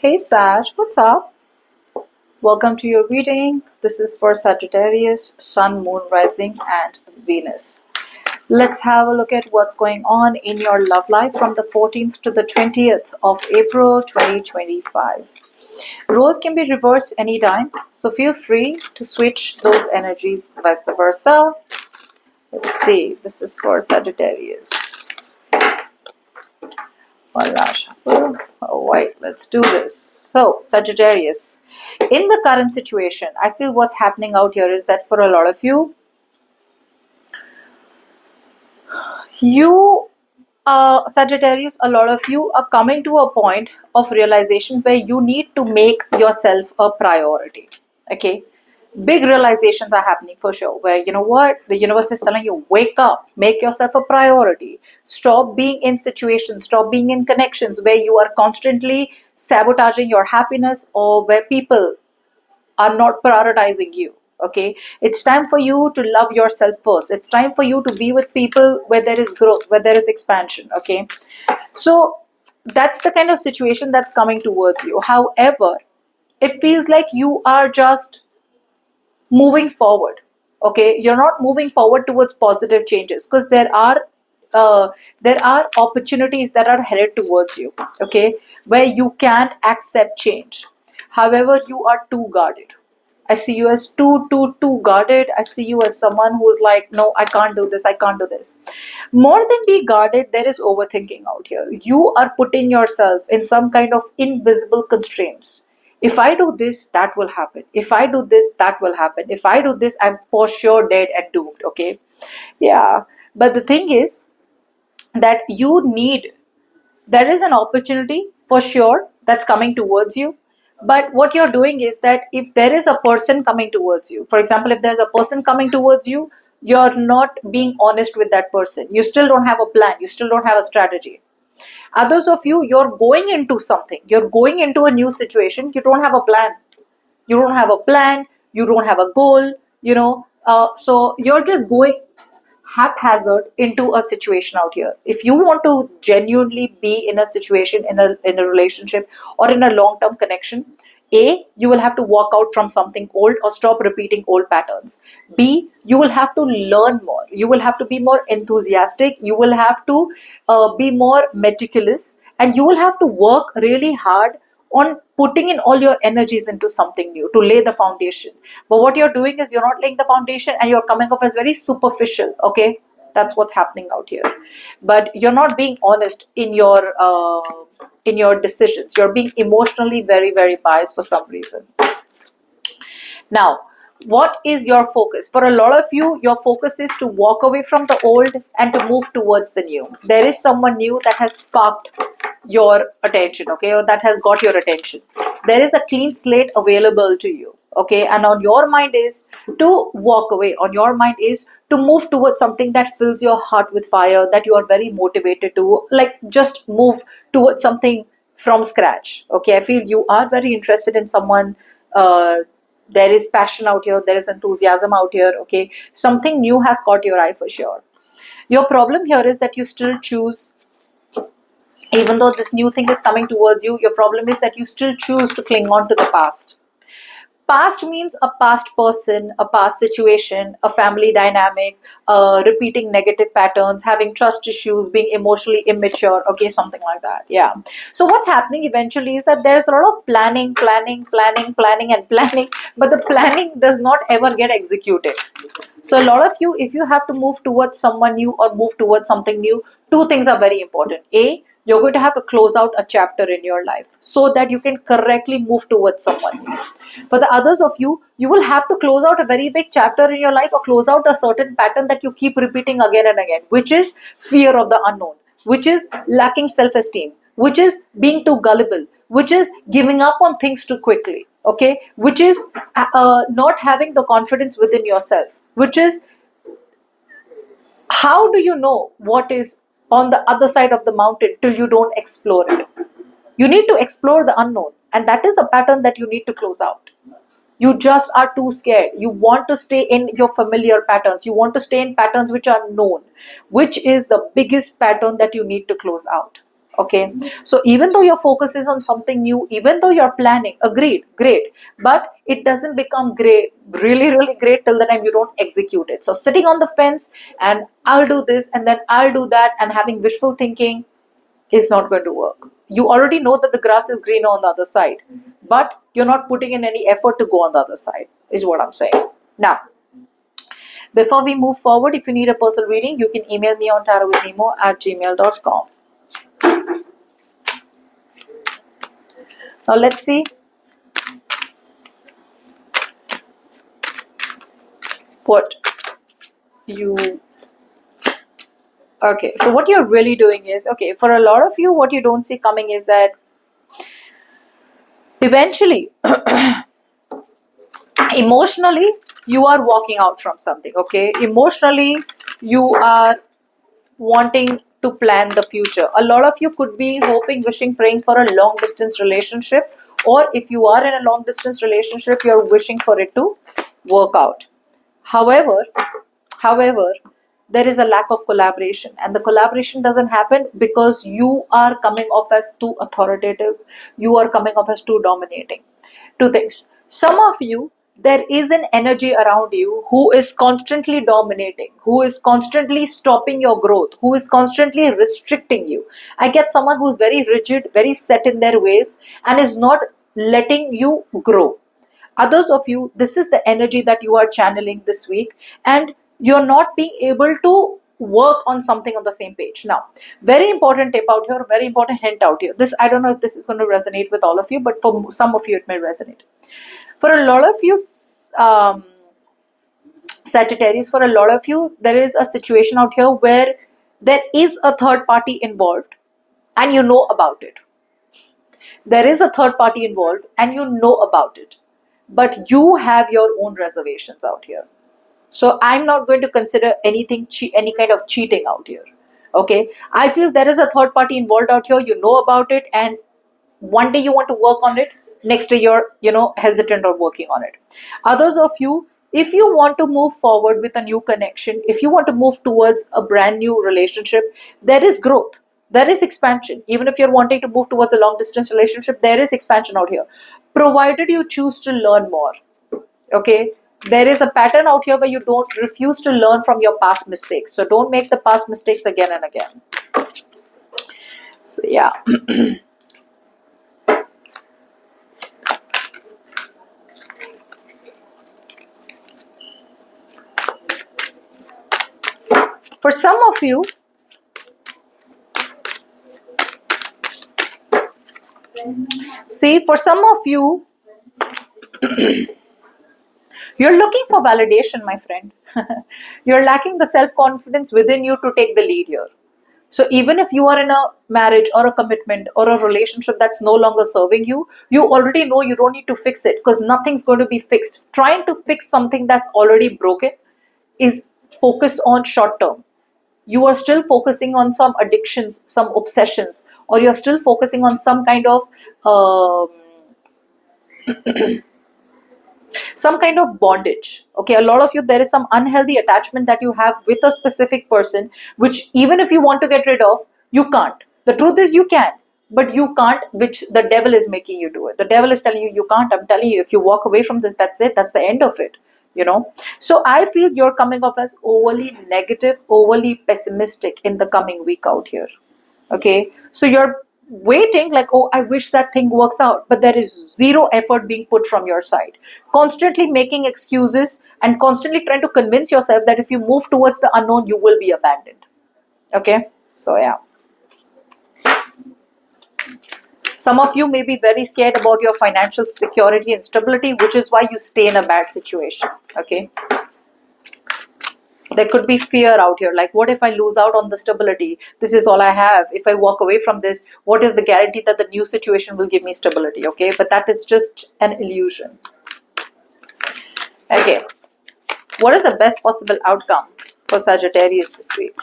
Hey Sag, what's up? Welcome to your reading. This is for Sagittarius, Sun, Moon, Rising, and Venus. Let's have a look at what's going on in your love life from the 14th to the 20th of April 2025. Roles can be reversed anytime, so feel free to switch those energies, vice versa. Let's see, this is for Sagittarius. Voila, shuffle. All right, let's do this. So, Sagittarius, in the current situation, I feel what's happening out here is that for a lot of you, Sagittarius, a lot of you are coming to a point of realization where you need to make yourself a priority. Okay, big realizations are happening for sure, where you know what, the universe is telling you, wake up, make yourself a priority, stop being in situations, stop being in connections where you are constantly sabotaging your happiness or where people are not prioritizing you. Okay, it's time for you to love yourself first. It's time for you to be with people where there is growth, where there is expansion. Okay, so that's the kind of situation that's coming towards you. However, it feels like you are just moving forward. Okay, you're not moving forward towards positive changes because there are opportunities that are headed towards you. Okay, where you can't accept change. However, you are too guarded. I see you as too guarded. I see you as someone who is like, no, I can't do this, I can't do this. More than be guarded, there is overthinking out here. You are putting yourself in some kind of invisible constraints. If I do this, that will happen. If I do this, that will happen. If I do this, I'm for sure dead and doomed. Okay. Yeah. But the thing is that there is an opportunity for sure that's coming towards you. But what you're doing is that if there is a person coming towards you, for example, if there's a person coming towards you, you're not being honest with that person. You still don't have a plan. You still don't have a strategy. Others of you, you're going into something. You're going into a new situation. You don't have a plan. You don't have a plan. You don't have a goal. So you're just going haphazard into a situation out here. If you want to genuinely be in a situation, in a relationship or in a long-term connection, A, you will have to walk out from something old or stop repeating old patterns. B, you will have to learn more. You will have to be more enthusiastic. You will have to be more meticulous, and you will have to work really hard on putting in all your energies into something new to lay the foundation. But what you're doing is you're not laying the foundation and you're coming up as very superficial. Okay, that's what's happening out here. But you're not being honest in your decisions. You're being emotionally very biased for some reason. Now, what is your focus? For a lot of you, your focus is to walk away from the old and to move towards the new. There is someone new that has sparked your attention, okay, or that has got your attention. There is a clean slate available to you, okay, and on your mind is to walk away. On your mind is to move towards something that fills your heart with fire, that you are very motivated to, like, just move towards something from scratch. Okay, I feel you are very interested in someone. There is passion out here, there is enthusiasm out here. Okay, something new has caught your eye for sure. Your problem here is that you still choose, even though this new thing is coming towards you, your problem is that you still choose to cling on to the past. Past means a past person, a past situation, a family dynamic, repeating negative patterns, having trust issues, being emotionally immature, okay, something like that. Yeah. So what's happening eventually is that there's a lot of planning, and planning, but the planning does not ever get executed. So a lot of you, if you have to move towards someone new or move towards something new, two things are very important. A, you're going to have to close out a chapter in your life so that you can correctly move towards someone new. For the others of you, you will have to close out a very big chapter in your life or close out a certain pattern that you keep repeating again and again, which is fear of the unknown, which is lacking self-esteem, which is being too gullible, which is giving up on things too quickly, okay, which is not having the confidence within yourself, which is, how do you know what is on the other side of the mountain till you don't explore it? You need to explore the unknown, and that is a pattern that you need to close out. You just are too scared. You want to stay in your familiar patterns. You want to stay in patterns which are known, which is the biggest pattern that you need to close out. Okay, so even though your focus is on something new, even though you're planning, agreed, great, but it doesn't become great, really, really great till the time you don't execute it. So sitting on the fence and I'll do this and then I'll do that and having wishful thinking is not going to work. You already know that the grass is greener on the other side, but you're not putting in any effort to go on the other side, is what I'm saying. Now, before we move forward, if you need a personal reading, you can email me on tarotwithnemo@gmail.com. Now let's see what you... Okay, so what you're really doing is, okay, for a lot of you, what you don't see coming is that eventually, emotionally, you are walking out from something, okay? Emotionally, you are wanting to plan the future. A lot of you could be hoping, wishing, praying for a long distance relationship, or if you are in a long distance relationship, you're wishing for it to work out. However, there is a lack of collaboration, and the collaboration doesn't happen because you are coming off as too authoritative, you are coming off as too dominating. Two things. Some of you, there is an energy around you who is constantly dominating, who is constantly stopping your growth, who is constantly restricting you. I get someone who's very rigid, very set in their ways, and is not letting you grow. Others of you, this is the energy that you are channeling this week, and you're not being able to work on something on the same page. Now, very important tip out here, very important hint out here. This, I don't know if this is going to resonate with all of you, but for some of you it may resonate. For a lot of you, Sagittarius, for a lot of you, there is a situation out here where there is a third party involved and you know about it. There is a third party involved and you know about it, but you have your own reservations out here. So I'm not going to consider anything, any kind of cheating out here. Okay, I feel there is a third party involved out here. You know about it, and one day you want to work on it. Next day you're, hesitant or working on it. Others of you, if you want to move forward with a new connection, if you want to move towards a brand new relationship, there is growth. There is expansion. Even if you're wanting to move towards a long distance relationship, there is expansion out here, provided you choose to learn more. Okay, there is a pattern out here where you don't refuse to learn from your past mistakes. So don't make the past mistakes again and again. So yeah. For some of you, for some of you, you're looking for validation, my friend. You're lacking the self-confidence within you to take the lead here. So even if you are in a marriage or a commitment or a relationship that's no longer serving you, you already know you don't need to fix it because nothing's going to be fixed. Trying to fix something that's already broken is focused on short term. You are still focusing on some addictions, some obsessions, or you're still focusing on some kind of bondage. Okay, a lot of you, there is some unhealthy attachment that you have with a specific person, which even if you want to get rid of, you can't. The truth is you can, but you can't, which the devil is making you do it. The devil is telling you you can't. I'm telling you, if you walk away from this, that's it. That's the end of it. So I feel you're coming off as overly negative, overly pessimistic in the coming week out here. Okay, so you're waiting like, oh, I wish that thing works out, but there is zero effort being put from your side, constantly making excuses and constantly trying to convince yourself that if you move towards the unknown, you will be abandoned. Okay, so yeah. Some of you may be very scared about your financial security and stability, which is why you stay in a bad situation. Okay, there could be fear out here, like, what if I lose out on the stability? This is all I have. If I walk away from this, what is the guarantee that the new situation will give me stability? Okay, but that is just an illusion. Okay, what is the best possible outcome for Sagittarius this week?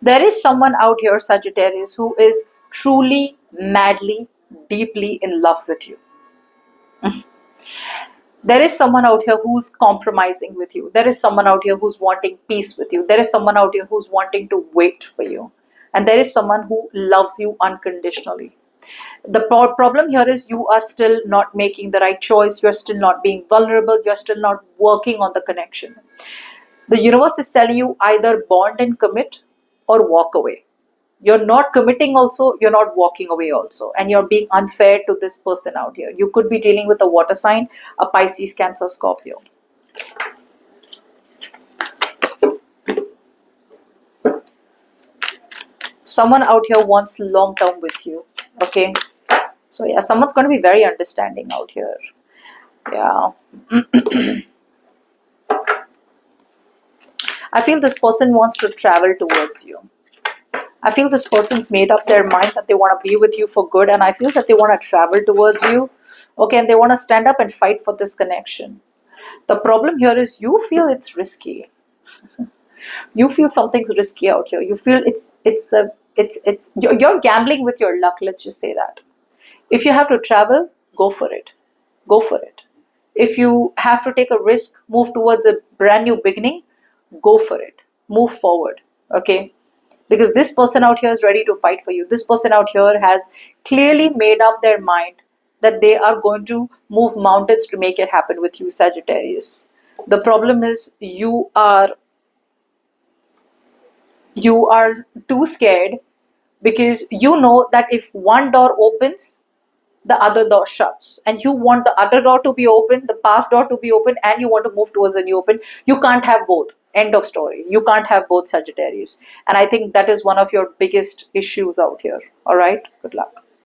There is someone out here, Sagittarius, who is truly madly, deeply in love with you. There is someone out here who's compromising with you. There is someone out here who's wanting peace with you. There is someone out here who's wanting to wait for you. And there is someone who loves you unconditionally. The problem here is you are still not making the right choice. You're still not being vulnerable. You're still not working on the connection. The universe is telling you either bond and commit or walk away. You're not committing also, you're not walking away also, and you're being unfair to this person out here. You could be dealing with a water sign, a Pisces, Cancer, Scorpio. Someone out here wants long term with you. Okay, so yeah, someone's going to be very understanding out here. Yeah. I feel this person wants to travel towards you. I feel this person's made up their mind that they want to be with you for good, and I feel that they want to travel towards you. Okay, and they want to stand up and fight for this connection. The problem here is you feel it's risky. You feel something's risky out here. You feel you're gambling with your luck. Let's just say that. If you have to travel, go for it. Go for it. If you have to take a risk, move towards a brand new beginning, go for it. Move forward. Okay. Because this person out here is ready to fight for you. This person out here has clearly made up their mind that they are going to move mountains to make it happen with you, Sagittarius. The problem is you are too scared, because you know that if one door opens, the other door shuts, and you want the other door to be open, the past door to be open, and you want to move towards a new open. You can't have both. End of story. You can't have both, Sagittarius. And I think that is one of your biggest issues out here. All right, good luck.